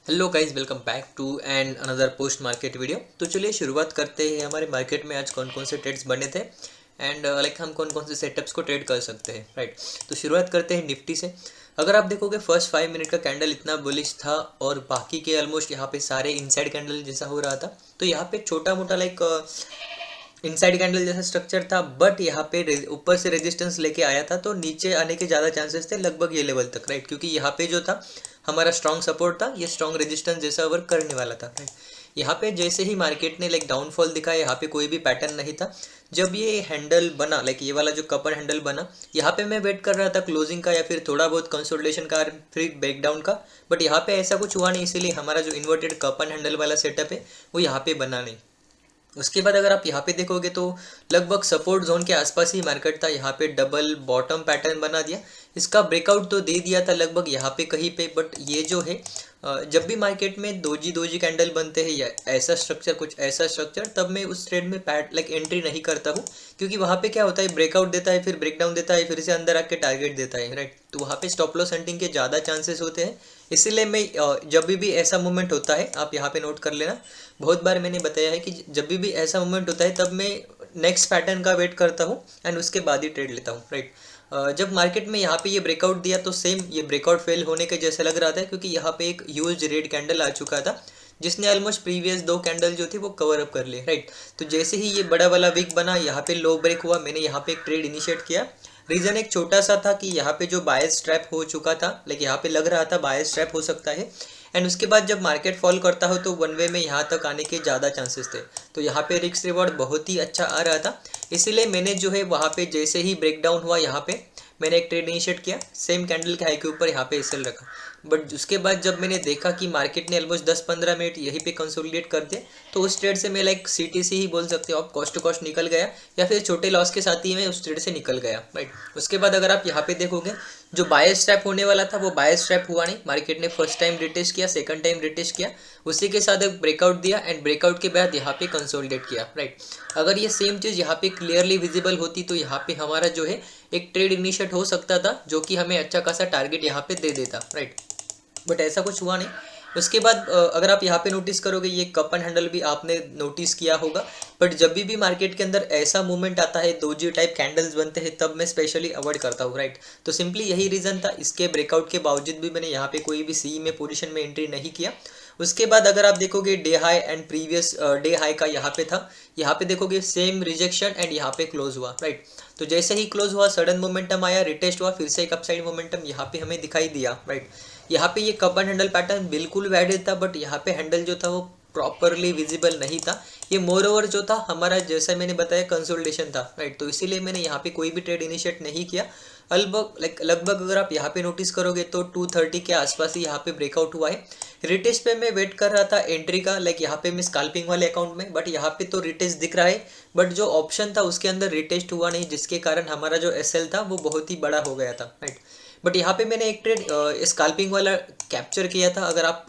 Hello guys, welcome back to an another post market video. तो चलिए शुरुआत करते हैं। हमारे मार्केट में आज कौन कौन से ट्रेड्स बने थे एंड लाइक हम कौन कौन से सेटअप्स को ट्रेड कर सकते हैं, राइट। तो शुरुआत करते हैं निफ्टी से। अगर आप देखोगे फर्स्ट 5 मिनट का कैंडल इतना बुलिश था और बाकी के ऑलमोस्ट यहाँ पे सारे इनसाइड कैंडल जैसा हो रहा था। तो यहाँ पे छोटा मोटा लाइक इनसाइड कैंडल जैसा स्ट्रक्चर था, बट यहाँ पे ऊपर से रेजिस्टेंस लेके आया था, तो नीचे आने के ज़्यादा चांसेस थे लगभग ये लेवल तक, राइट। क्योंकि यहाँ पे जो था हमारा स्ट्रॉन्ग सपोर्ट था, ये स्ट्रॉन्ग रेजिस्टेंस जैसा वर्क करने वाला था, राइट। यहाँ पे जैसे ही मार्केट ने लाइक डाउनफॉल दिखाया, यहाँ पे कोई भी पैटर्न नहीं था। जब ये हैंडल बना, लाइक ये वाला जो कपर हैंडल बना, यहाँ पे मैं वेट कर रहा था क्लोजिंग का या फिर थोड़ा बहुत कंसोलिडेशन का, फिर ब्रेकडाउन का। बट यहाँ पे ऐसा कुछ हुआ नहीं, इसीलिए हमारा जो इन्वर्टेड कपर हैंडल वाला सेटअप है वो यहाँ पे बना नहीं। उसके बाद अगर आप यहाँ पे देखोगे तो लगभग सपोर्ट जोन के आसपास ही मार्केट था। यहाँ पे डबल बॉटम पैटर्न बना दिया, इसका ब्रेकआउट तो दे दिया था लगभग यहाँ पे कहीं पे। बट ये जो है जब भी मार्केट में दोजी दोजी कैंडल बनते हैं या ऐसा स्ट्रक्चर, कुछ ऐसा स्ट्रक्चर, तब मैं उस ट्रेड में लाइक एंट्री नहीं करता हूँ। क्योंकि वहाँ पे क्या होता है, ब्रेकआउट देता है, फिर ब्रेकडाउन देता है, फिर से अंदर आके टारगेट देता है, राइट। तो वहाँ पे स्टॉप लॉस हंटिंग के ज़्यादा चांसेस होते हैं। इसीलिए मैं जब भी ऐसा मूवमेंट होता है, आप यहाँ पे नोट कर लेना, बहुत बार मैंने बताया है कि जब भी ऐसा मूवमेंट होता है तब मैं नेक्स्ट पैटर्न का वेट करता हूँ एंड उसके बाद ही ट्रेड लेता हूँ, राइट। जब मार्केट में यहाँ पे ये ब्रेकआउट दिया तो सेम ये ब्रेकआउट फेल होने के जैसा लग रहा था, क्योंकि यहाँ पे एक ह्यूज रेड कैंडल आ चुका था जिसने ऑलमोस्ट प्रीवियस दो कैंडल जो थी वो कवर अप कर लिए, राइट। तो जैसे ही ये बड़ा वाला विक बना, यहाँ पे लो ब्रेक हुआ, मैंने यहाँ पे एक ट्रेड इनिशिएट किया। रीज़न एक छोटा सा था कि यहाँ पे जो बायस ट्रैप हो चुका था, लाइक यहाँ पे लग रहा था बायस ट्रैप हो सकता है। एंड उसके बाद जब मार्केट फॉल करता हो तो वन वे में यहाँ तक आने के ज़्यादा चांसेस थे। तो यहाँ पे रिस्क रिवॉर्ड बहुत ही अच्छा आ रहा था। इसीलिए मैंने जो है वहाँ पे जैसे ही ब्रेक डाउन हुआ, यहाँ पे मैंने एक ट्रेड इनिशिएट किया, सेम कैंडल के हाई के ऊपर यहाँ पे एसएल रखा। बट उसके बाद जब मैंने देखा कि मार्केट ने ऑलमोस्ट 10-15 मिनट यहीं पे कंसोलिडेट कर दिया, तो उस ट्रेड से मैं लाइक सीटीसी ही बोल सकते हो आप, कॉस्ट टू कॉस्ट निकल गया, या फिर छोटे लॉस के साथ ही मैं उस ट्रेड से निकल गया, राइट। उसके बाद अगर आप यहाँ पे देखोगे, जो बायस ट्रैप होने वाला था वो बायस ट्रैप हुआ नहीं। मार्केट ने फर्स्ट टाइम रिटेस्ट किया, सेकंड टाइम रिटेस्ट किया, उसी के साथ एक ब्रेकआउट दिया एंड ब्रेकआउट के बाद यहाँ पे कंसोलिडेट किया, राइट। अगर ये सेम चीज़ यहाँ पे क्लियरली विजिबल होती तो यहाँ पे हमारा जो है एक ट्रेड इनिशिएट हो सकता था, जो कि हमें अच्छा खासा टारगेट यहाँ पे दे देता, राइट। बट ऐसा कुछ हुआ नहीं। उसके बाद अगर आप यहाँ पे नोटिस करोगे, ये कप एंड हैंडल भी आपने नोटिस किया होगा। बट जब भी मार्केट के अंदर ऐसा मूवमेंट आता है, दोजी टाइप कैंडल्स बनते हैं, तब मैं स्पेशली अवॉइड करता हूँ, राइट। तो सिंपली यही रीज़न था, इसके ब्रेकआउट के बावजूद भी मैंने यहाँ पे कोई भी सी में पोजिशन में एंट्री नहीं किया। उसके बाद अगर आप देखोगे day high and previous day high का यहाँ पे था, यहाँ पे देखोगे सेम रिजेक्शन एंड यहाँ पे क्लोज हुआ, राइट। तो जैसे ही क्लोज हुआ सडन मोमेंटम आया, रिटेस्ट हुआ, फिर से एक अपसाइड मोमेंटम यहाँ पे हमें दिखाई दिया, राइट। यहाँ पे ये कप एंड हैंडल पैटर्न बिल्कुल वैलिड था, बट यहाँ पे हैंडल जो था वो प्रॉपरली विजिबल नहीं था। ये मोर ओवर जो था हमारा, जैसा मैंने बताया, कंसोलिडेशन था, राइट। तो इसीलिए मैंने यहाँ पे कोई भी ट्रेड इनिशिएट नहीं किया। लगभग अगर आप यहाँ पे नोटिस करोगे तो 230 के आसपास ही यहाँ पे ब्रेकआउट हुआ है। रिटेस्ट पे मैं वेट कर रहा था एंट्री का, लाइक यहाँ पे मैं स्कैल्पिंग वाले अकाउंट में, बट यहाँ पे तो रिटेस्ट दिख रहा है, बट जो ऑप्शन था उसके अंदर रिटेस्ट हुआ नहीं, जिसके कारण हमारा जो एसएल था वो बहुत ही बड़ा हो गया था, राइट। बट यहाँ पे मैंने एक ट्रेड स्कैल्पिंग वाला कैप्चर किया था। अगर आप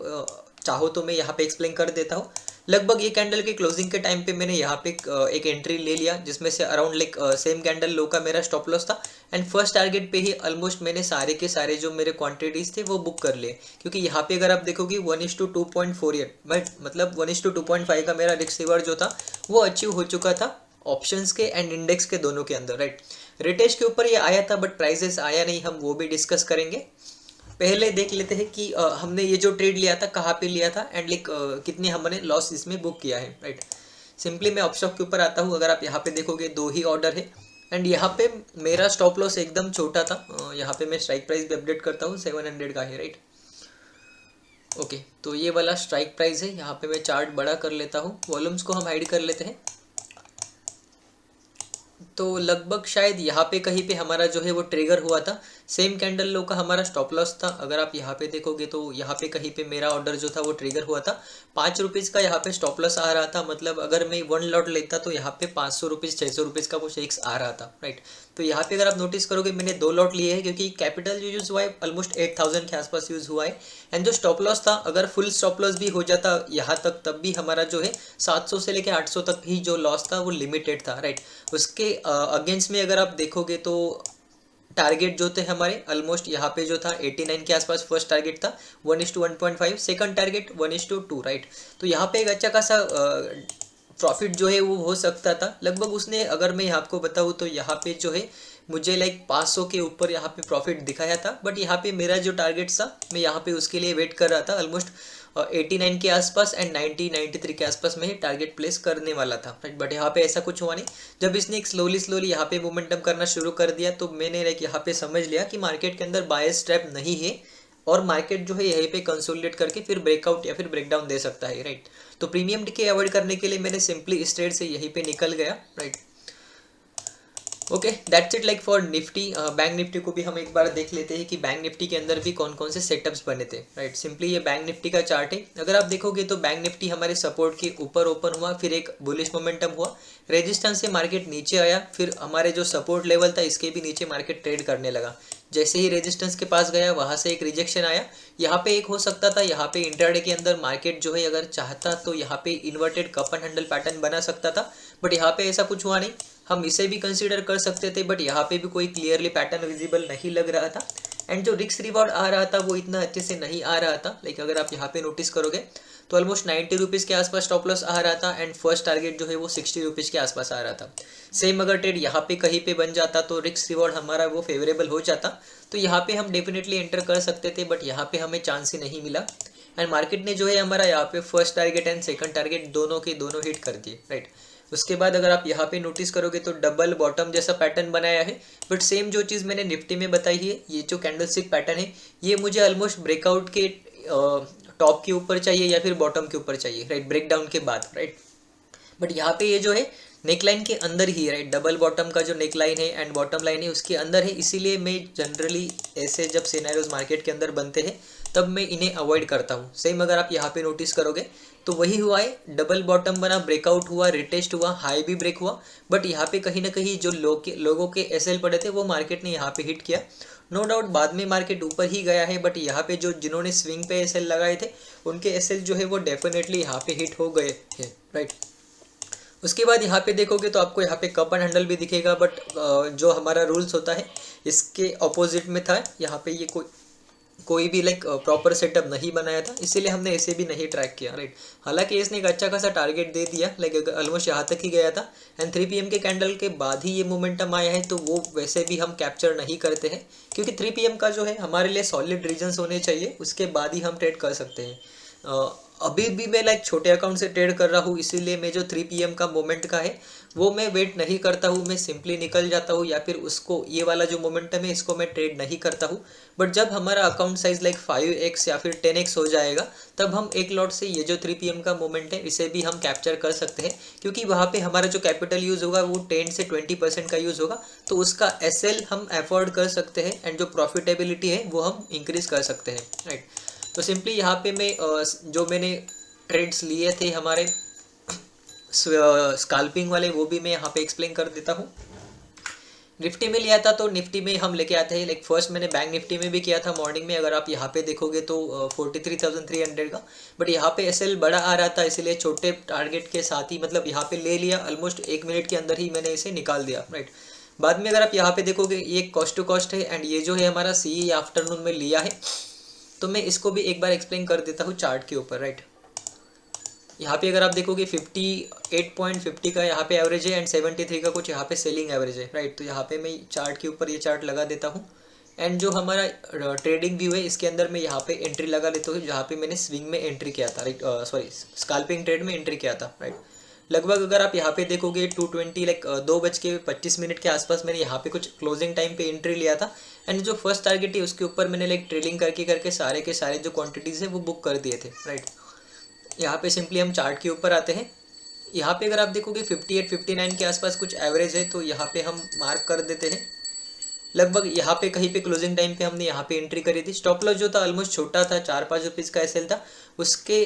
चाहो तो मैं यहाँ पे एक्सप्लेन कर देता हूँ। लगभग ये कैंडल के क्लोजिंग के टाइम पे मैंने यहाँ पे एक एंट्री ले लिया, जिसमें से अराउंड लाइक सेम कैंडल लो का मेरा स्टॉप लॉस था। एंड फर्स्ट टारगेट पे ही ऑलमोस्ट मैंने सारे के सारे जो मेरे क्वांटिटीज थे वो बुक कर लिए, क्योंकि यहाँ पे अगर आप देखोगे 1:2.48, मतलब 1:2.5 का मेरा रिस्क रिवॉर्ड जो था वो अचीव हो चुका था ऑप्शंस के एंड इंडेक्स के दोनों के अंदर, राइट। रिटेस्ट के ऊपर ये आया था बट प्राइजेस आया नहीं, हम वो भी डिस्कस करेंगे। पहले देख लेते हैं कि हमने ये जो ट्रेड लिया था कहाँ पे लिया था एंड लाइक कितने हमने लॉस इसमें बुक किया है, राइट। सिंपली मैं ऑप्शॉप के ऊपर आता हूँ। अगर आप यहाँ पे देखोगे दो ही ऑर्डर है एंड यहाँ पे मेरा स्टॉप लॉस एकदम छोटा था। यहाँ पे मैं स्ट्राइक प्राइस भी अपडेट करता हूँ, 700 का है, राइट। ओके, तो ये वाला स्ट्राइक प्राइस है। यहाँ पे मैं चार्ट बड़ा कर लेता हूँ, वॉल्यूम्स को हम हाइड कर लेते हैं। तो लगभग शायद यहाँ पे कहीं पे हमारा जो है वो ट्रिगर हुआ था, सेम कैंडल लो का हमारा स्टॉप लॉस था। अगर आप यहाँ पे देखोगे तो यहाँ पे कहीं पे मेरा ऑर्डर जो था वो ट्रिगर हुआ था। 5 रुपीज़ का यहाँ पे स्टॉप लॉस आ रहा था, मतलब अगर मैं 1 लॉट लेता तो यहाँ पे 500 रुपीज़ 600 रुपीज़ का वो शेक्स आ रहा था, राइट। तो यहाँ पे अगर आप नोटिस करोगे मैंने 2 लॉट लिए हैं, क्योंकि कैपिटल जो यूज़ हुआ है ऑलमोस्ट 8000 के आसपास यूज़ हुआ है। एंड जो स्टॉप लॉस था, अगर फुल स्टॉप लॉस भी हो जाता यहाँ तक, तब भी हमारा जो है 700 से लेकर 800 तक ही जो लॉस था वो लिमिटेड था, राइट। उसके अगेंस्ट में अगर आप देखोगे तो टारगेट जो थे हमारे ऑलमोस्ट यहाँ पे जो था 89 के आसपास फर्स्ट टारगेट था, 1:1.5, सेकंड टारगेट 1:2, राइट। तो यहाँ पे एक अच्छा खासा प्रॉफिट जो है वो हो सकता था लगभग। उसने अगर मैं आपको बताऊँ तो यहाँ पे जो है मुझे लाइक 500 के ऊपर यहाँ पे प्रॉफिट दिखाया था, बट यहाँ पे मेरा जो टारगेट था मैं यहाँ पे उसके लिए वेट कर रहा था ऑलमोस्ट 89 के आसपास एंड 93 के आसपास में टारगेट प्लेस करने वाला था, राइट। बट यहाँ पे ऐसा कुछ हुआ नहीं। जब इसने एक स्लोली यहाँ पे मोमेंटम करना शुरू कर दिया तो मैंने लाइक यहाँ पे समझ लिया कि मार्केट के अंदर बायर्स ट्रैप नहीं है और मार्केट जो है यहीं पे कंसोलिडेट करके फिर ब्रेकआउट या फिर ब्रेकडाउन दे सकता है, राइट। तो प्रीमियम डीके अवॉइड करने के लिए मैंने सिंपली इस ट्रेड से यहीं पे निकल गया, right. Okay, that's it like for Nifty. Bank Nifty को भी हम एक बार देख लेते हैं कि बैंक निफ्टी के अंदर भी कौन कौन से सेटअप्स बने थे, राइट। सिंपली ये बैंक निफ्टी का चार्ट है। अगर आप देखोगे तो बैंक निफ्टी हमारे सपोर्ट के ऊपर ओपन हुआ, फिर एक बुलिश मोमेंटम हुआ, रेजिस्टेंस से मार्केट नीचे आया, फिर हमारे जो सपोर्ट लेवल था इसके भी नीचे मार्केट ट्रेड करने लगा। जैसे ही रेजिस्टेंस के पास गया वहाँ से एक रिजेक्शन आया। यहाँ पे एक हो सकता था, यहाँ पे इंट्राडे के अंदर मार्केट जो है अगर चाहता तो यहाँ पे inverted cup and handle pattern बना सकता था, बट यहाँ पे ऐसा कुछ हुआ नहीं। हम इसे भी कंसीडर कर सकते थे, बट यहाँ पे भी कोई क्लियरली पैटर्न विजिबल नहीं लग रहा था एंड जो रिस्क रिवॉर्ड आ रहा था वो इतना अच्छे से नहीं आ रहा था। लाइक अगर आप यहाँ पे नोटिस करोगे तो ऑलमोस्ट 90 रुपीज़ के आसपास स्टॉप लॉस आ रहा था एंड फर्स्ट टारगेट जो है वो 60 रुपीज़ के आसपास आ रहा था। सेम अगर ट्रेड यहाँ पे कहीं पे बन जाता तो रिस्क रिवॉर्ड हमारा वो फेवरेबल हो जाता, तो यहाँ पे हम डेफिनेटली एंटर कर सकते थे, बट यहाँ पे हमें चांस ही नहीं मिला एंड मार्केट ने जो है हमारा यहाँ पे first target and second target दोनों के दोनों हिट कर दिए, राइट। उसके बाद अगर आप यहाँ पे नोटिस करोगे तो डबल बॉटम जैसा पैटर्न बनाया है, बट सेम जो चीज़ मैंने निफ्टी में बताई है, ये जो कैंडलस्टिक पैटर्न है ये मुझे ऑलमोस्ट ब्रेकआउट के टॉप के ऊपर चाहिए या फिर बॉटम के ऊपर चाहिए, राइट, ब्रेकडाउन के बाद, राइट। बट यहाँ पे ये जो है नेकलाइन के अंदर ही, राइट, डबल बॉटम का जो नेकलाइन है एंड बॉटम लाइन है उसके अंदर है, इसीलिए मैं जनरली ऐसे जब सिनेरियोज मार्केट के अंदर बनते हैं तब मैं इन्हें अवॉइड करता हूँ। सेम अगर आप यहाँ पे नोटिस करोगे तो वही हुआ है, डबल बॉटम बना, ब्रेकआउट हुआ, रिटेस्ट हुआ, हाई भी ब्रेक हुआ, बट यहाँ पे कहीं ना कहीं जो लोगों के एसएल पड़े थे वो मार्केट ने यहाँ पे हिट किया। नो डाउट बाद में मार्केट ऊपर ही गया है, बट यहाँ पे जो जिन्होंने स्विंग पे एसएल लगाए थे उनके एसएल जो है वो डेफिनेटली यहाँ पे हिट हो गए हैं, राइट। उसके बाद यहाँ पे देखोगे तो आपको यहाँ पे कप एंड हैंडल भी दिखेगा, बट जो हमारा रूल्स होता है इसके अपोजिट में था। यहाँ पे ये कोई भी लाइक प्रॉपर सेटअप नहीं बनाया था, इसीलिए हमने इसे भी नहीं ट्रैक किया, राइट। हालांकि इसने एक अच्छा खासा टारगेट दे दिया, लाइक ऑलमोस्ट यहाँ तक ही गया था एंड 3 PM के कैंडल के बाद ही ये मोमेंटम आया है, तो वो वैसे भी हम कैप्चर नहीं करते हैं क्योंकि 3 PM का जो है हमारे लिए सॉलिड रीजन्स होने चाहिए, उसके बाद ही हम ट्रेड कर सकते हैं। अभी भी मैं लाइक छोटे अकाउंट से ट्रेड कर रहा हूँ, इसीलिए मैं जो 3 PM का मोमेंट का है वो मैं वेट नहीं करता हूँ, मैं सिंपली निकल जाता हूँ या फिर उसको ये वाला जो मोमेंटम है इसको मैं ट्रेड नहीं करता हूँ। बट जब हमारा अकाउंट साइज लाइक 5x या फिर 10x हो जाएगा तब हम एक लॉट से ये जो 3 PM का मोमेंट है इसे भी हम कैप्चर कर सकते हैं, क्योंकि वहाँ पे हमारा जो कैपिटल यूज़ होगा वो 10 से 20% का यूज़ होगा, तो उसका एसएल हम अफोर्ड कर सकते हैं एंड जो प्रॉफिटेबिलिटी है वो हम इंक्रीज़ कर सकते हैं, राइट। तो सिंपली यहाँ पे मैं जो मैंने ट्रेड्स लिए थे हमारे स्काल्पिंग वाले वो भी मैं यहाँ पे एक्सप्लेन कर देता हूँ। निफ्टी में लिया था तो निफ्टी में हम लेके आते हैं, लाइक फर्स्ट मैंने बैंक निफ्टी में भी किया था मॉर्निंग में, अगर आप यहाँ पे देखोगे तो 43,300 का, बट यहाँ पे एसएल बड़ा आ रहा था इसीलिए छोटे टारगेट के साथ ही मतलब यहाँ पे ले लिया, ऑलमोस्ट 1 मिनट के अंदर ही मैंने इसे निकाल दिया, राइट। बाद में अगर आप यहाँ पे देखोगे ये कॉस्ट टू कॉस्ट है एंड ये जो है हमारा सी आफ्टरनून में लिया है, तो मैं इसको भी एक बार एक्सप्लेन कर देता हूँ चार्ट के ऊपर, राइट। यहाँ पे अगर आप देखोगे 58.50 का यहाँ पे एवरेज है एंड 73 का कुछ यहाँ पे सेलिंग एवरेज है, राइट। तो यहाँ पे मैं चार्ट के ऊपर ये चार्ट लगा देता हूँ एंड जो हमारा ट्रेडिंग व्यू है इसके अंदर मैं यहाँ पे एंट्री लगा लेता हूँ, जहाँ पे मैंने स्विंग में एंट्री किया था, राइट, सॉरी स्काल्पिंग ट्रेड में एंट्री किया था, राइट। लगभग अगर आप यहाँ पे देखोगे 2:20 लाइक 2:25 के आसपास मैंने यहाँ पे कुछ क्लोजिंग टाइम पे एंट्री लिया था एंड जो फर्स्ट टारगेट है उसके ऊपर मैंने लाइक ट्रेडिंग करके सारे के सारे जो क्वांटिटीज़ है वो बुक कर दिए थे, राइट। यहाँ पे सिंपली हम चार्ट के ऊपर आते हैं। यहाँ पे अगर आप देखोगे 58-59 के आसपास कुछ एवरेज है, तो यहाँ पे हम मार्क कर देते हैं। लगभग यहाँ पे कहीं पे क्लोजिंग टाइम पे हमने यहाँ पे एंट्री करी थी। स्टॉप लॉस जो था ऑलमोस्ट छोटा था, 4-5 रुपीज़ का एसएल था, उसके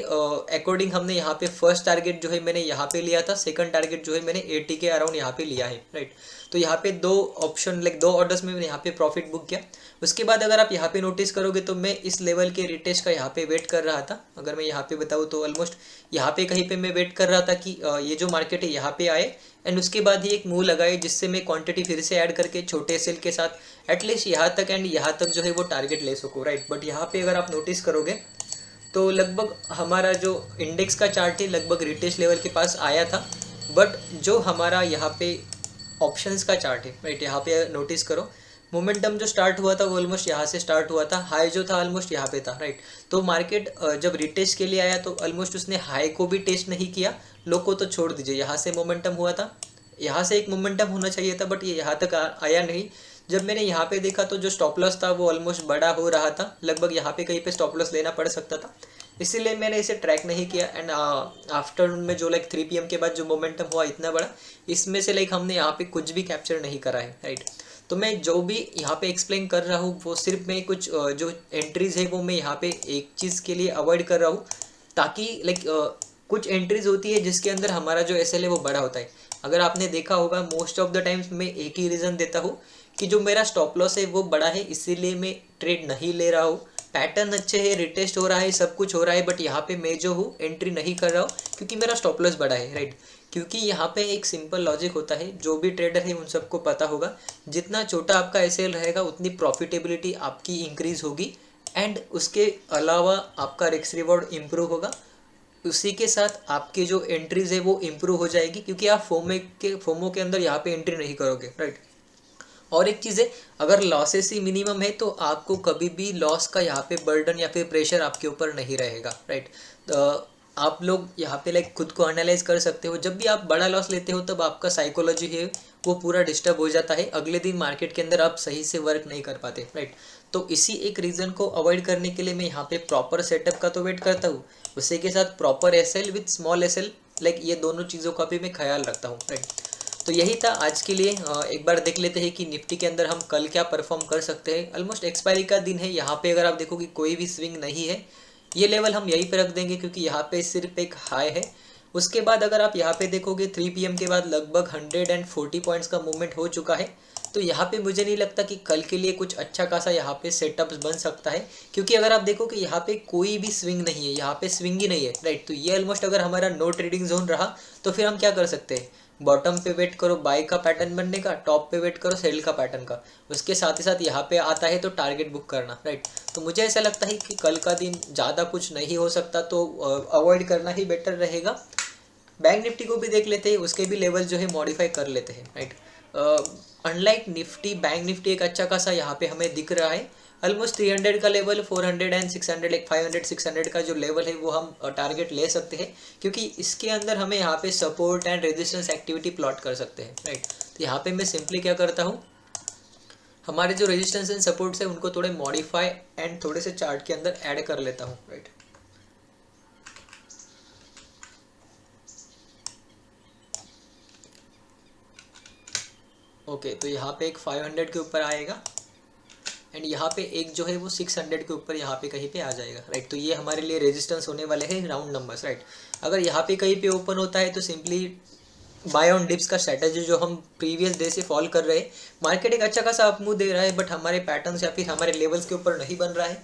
अकॉर्डिंग हमने यहाँ पे फर्स्ट टारगेट जो है मैंने यहाँ पे लिया था, सेकंड टारगेट जो है मैंने 80 के अराउंड यहाँ पे लिया है, राइट। तो यहाँ पे दो ऑप्शन लाइक 2 ऑर्डर्स में मैंने यहाँ पे प्रॉफिट बुक किया। उसके बाद अगर आप यहाँ पे नोटिस करोगे तो मैं इस लेवल के रिटेस्ट का यहाँ पे वेट कर रहा था। अगर मैं यहाँ पे बताऊँ तो ऑलमोस्ट यहाँ पे कहीं पे मैं वेट कर रहा था कि ये जो मार्केट है यहाँ पे आए एंड उसके बाद ही एक मूव लगाए, जिससे मैं क्वांटिटी फिर से ऐड करके छोटे सेल के साथ एटलीस्ट यहाँ तक एंड यहाँ तक जो है वो टारगेट ले सकूँ, राइट। बट यहाँ पे अगर आप नोटिस करोगे तो लगभग हमारा जो इंडेक्स का चार्ट है लगभग रिटेस्ट लेवल के पास आया था, बट जो हमारा यहाँ पे ऑप्शंस का चार्ट है, राइट, यहाँ पे नोटिस करो मोमेंटम जो स्टार्ट हुआ था वो ऑलमोस्ट यहाँ से स्टार्ट हुआ था, हाई जो था ऑलमोस्ट यहाँ पे था, राइट। तो मार्केट जब रिटेस्ट के लिए आया तो ऑलमोस्ट उसने हाई को भी टेस्ट नहीं किया, लो को तो छोड़ दीजिए, यहाँ से मोमेंटम हुआ था, यहाँ से एक मोमेंटम होना चाहिए था, बट ये यहाँ तक आया नहीं। जब मैंने यहाँ पे देखा तो जो स्टॉप लॉस था वो ऑलमोस्ट बड़ा हो रहा था, लगभग यहाँ पे कहीं पे स्टॉप लॉस लेना पड़ सकता था, इसीलिए मैंने इसे ट्रैक नहीं किया। एंड आफ्टरनून में जो लाइक 3 PM के बाद जो मोमेंटम हुआ इतना बड़ा, इसमें से लाइक हमने यहाँ पे कुछ भी कैप्चर नहीं करा है, राइट। तो मैं जो भी यहाँ पे एक्सप्लेन कर रहा हूँ वो सिर्फ मैं कुछ जो एंट्रीज है वो मैं यहाँ पे एक चीज़ के लिए अवॉइड कर रहा हूँ, ताकि लाइक कुछ एंट्रीज होती है जिसके अंदर हमारा जो SL है वो बड़ा होता है। अगर आपने देखा होगा मोस्ट ऑफ द टाइम्स मैं एक ही रीज़न देता हूँ कि जो मेरा स्टॉप लॉस है वो बड़ा है, इसीलिए मैं ट्रेड नहीं ले रहा हूँ। पैटर्न अच्छे है, रिटेस्ट हो रहा है, सब कुछ हो रहा है, बट यहाँ पे मैं जो हूँ एंट्री नहीं कर रहा हूँ क्योंकि मेरा स्टॉप लॉस बड़ा है, राइट। क्योंकि यहाँ पे एक सिंपल लॉजिक होता है, जो भी ट्रेडर है उन सबको पता होगा, जितना छोटा आपका SL रहेगा उतनी प्रॉफिटेबिलिटी आपकी इंक्रीज होगी एंड उसके अलावा आपका रिस्क रिवॉर्ड इम्प्रूव होगा। उसी के साथ आपकी जो एंट्रीज है वो इम्प्रूव हो जाएगी, क्योंकि आप फोमो के अंदर यहाँ पे एंट्री नहीं करोगे, राइट। और एक चीज़ है, अगर लॉसेस ही मिनिमम है तो आपको कभी भी लॉस का यहाँ पे बर्डन या फिर प्रेशर आपके ऊपर नहीं रहेगा, राइट। आप लोग यहाँ पे लाइक खुद को एनालाइज कर सकते हो, जब भी आप बड़ा लॉस लेते हो तब आपका साइकोलॉजी है वो पूरा डिस्टर्ब हो जाता है, अगले दिन मार्केट के अंदर आप सही से वर्क नहीं कर पाते, राइट। तो इसी एक रीज़न को अवॉइड करने के लिए मैं यहाँ पे प्रॉपर सेटअप का तो वेट करता हूँ, उसी के साथ proper SL with small SL, like ये दोनों चीज़ों का भी मैं ख्याल रखता हूँ, राइट। तो यही था आज के लिए। एक बार देख लेते हैं कि निफ्टी के अंदर हम कल क्या परफॉर्म कर सकते हैं। ऑलमोस्ट एक्सपायरी का दिन है, यहाँ पे अगर आप देखो कि कोई भी स्विंग नहीं है, ये लेवल हम यहीं पे रख देंगे क्योंकि यहाँ पे सिर्फ एक हाई है। उसके बाद अगर आप यहाँ पे देखोगे 3 PM के बाद लगभग 140 पॉइंट्स का मूवमेंट हो चुका है, तो यहाँ पे मुझे नहीं लगता कि कल के लिए कुछ अच्छा खासा यहाँ पे सेटअप बन सकता है, क्योंकि अगर आप देखो कि यहाँ पे कोई भी स्विंग नहीं है, यहाँ पे स्विंग ही नहीं है, राइट। तो ये ऑलमोस्ट अगर हमारा नो ट्रेडिंग जोन रहा तो फिर हम क्या कर सकते हैं, बॉटम पे वेट करो बाई का पैटर्न बनने का, टॉप पे वेट करो सेल का पैटर्न का, उसके साथ ही साथ यहाँ पे आता है तो टारगेट बुक करना, राइट। तो मुझे ऐसा लगता है कि कल का दिन ज़्यादा कुछ नहीं हो सकता, तो अवॉइड करना ही बेटर रहेगा। बैंक निफ्टी को भी देख लेते हैं, उसके भी लेवल जो है मॉडिफाई कर लेते हैं, right. Unlike Nifty, bank Nifty एक अच्छा खासा यहाँ पे हमें दिख रहा है, ऑलमोस्ट 300 का लेवल, 400 एंड 600 लाइक 500 600 का जो लेवल है वो हम टारगेट ले सकते हैं, क्योंकि इसके अंदर हमें यहाँ पे support and resistance activity plot कर सकते हैं, राइट। तो यहाँ पे मैं सिंपली क्या करता हूँ, हमारे जो रेजिस्टेंस एंड सपोर्ट्स है उनको थोड़े मॉडिफाई एंड थोड़े से चार्ट के अंदर ऐड कर लेता हूँ, राइट। ओके, तो यहाँ पे एक 500 के ऊपर आएगा एंड यहाँ पे एक जो है वो 600 के ऊपर यहाँ पे कहीं पे आ जाएगा, राइट। तो ये हमारे लिए रेजिस्टेंस होने वाले हैं राउंड नंबर्स, राइट। अगर यहाँ पे कहीं पे ओपन होता है तो सिंपली बाय ऑन डिप्स का स्ट्रैटेजी जो हम प्रीवियस डे से फॉलो कर रहे हैं, मार्केट एक अच्छा खासा अपमूव दे रहा है बट हमारे पैटर्न्स या फिर हमारे लेवल्स के ऊपर नहीं बन रहा है,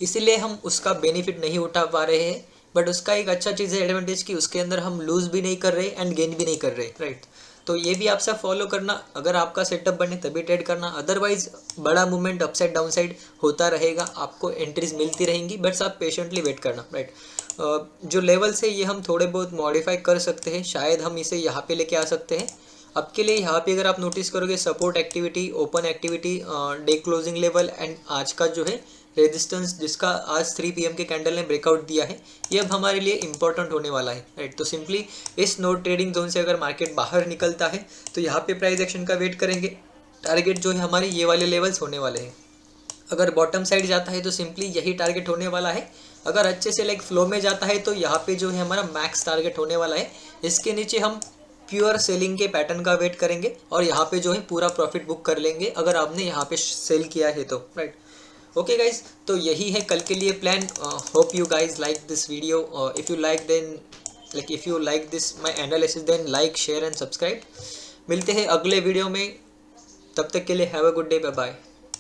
इसीलिए हम उसका बेनिफिट नहीं उठा पा रहे हैं। बट उसका एक अच्छा चीज़ है एडवांटेज कि उसके अंदर हम लूज़ भी नहीं कर रहे एंड गेन भी नहीं कर रहे, राइट। तो ये भी आप सब फॉलो करना, अगर आपका सेटअप बने तभी ट्रेड करना, अदरवाइज बड़ा मूवमेंट अपसाइड डाउन साइड होता रहेगा, आपको एंट्रीज मिलती रहेंगी, बट आप पेशेंटली वेट करना, राइट। जो लेवल्स है ये हम थोड़े बहुत मॉडिफाई कर सकते हैं, शायद हम इसे यहाँ पे लेके आ सकते हैं। अब के लिए यहाँ पे अगर आप नोटिस करोगे support activity, open activity, day closing level and आज का जो है रेजिस्टेंस जिसका आज 3 PM के कैंडल ने ब्रेकआउट दिया है, ये अब हमारे लिए इंपॉर्टेंट होने वाला है, राइट। तो सिंपली इस नो ट्रेडिंग जोन से अगर मार्केट बाहर निकलता है तो यहाँ पे प्राइस एक्शन का वेट करेंगे, टारगेट जो है हमारे ये वाले लेवल्स होने वाले हैं। अगर बॉटम साइड जाता है तो सिंपली यही टारगेट होने वाला है, अगर अच्छे से लाइक फ्लो में जाता है तो यहाँ पे जो है हमारा मैक्स टारगेट होने वाला है। इसके नीचे हम प्योर सेलिंग के पैटर्न का वेट करेंगे और यहाँ पे जो है पूरा प्रॉफिट बुक कर लेंगे अगर आपने यहाँ पे सेल किया है तो, राइट। ओके गाइज, तो यही है कल के लिए plan. Hope you guys like this video, if you like then if you like this my analysis then like share and subscribe. मिलते हैं अगले वीडियो में, तब तक के लिए have a good day, bye bye.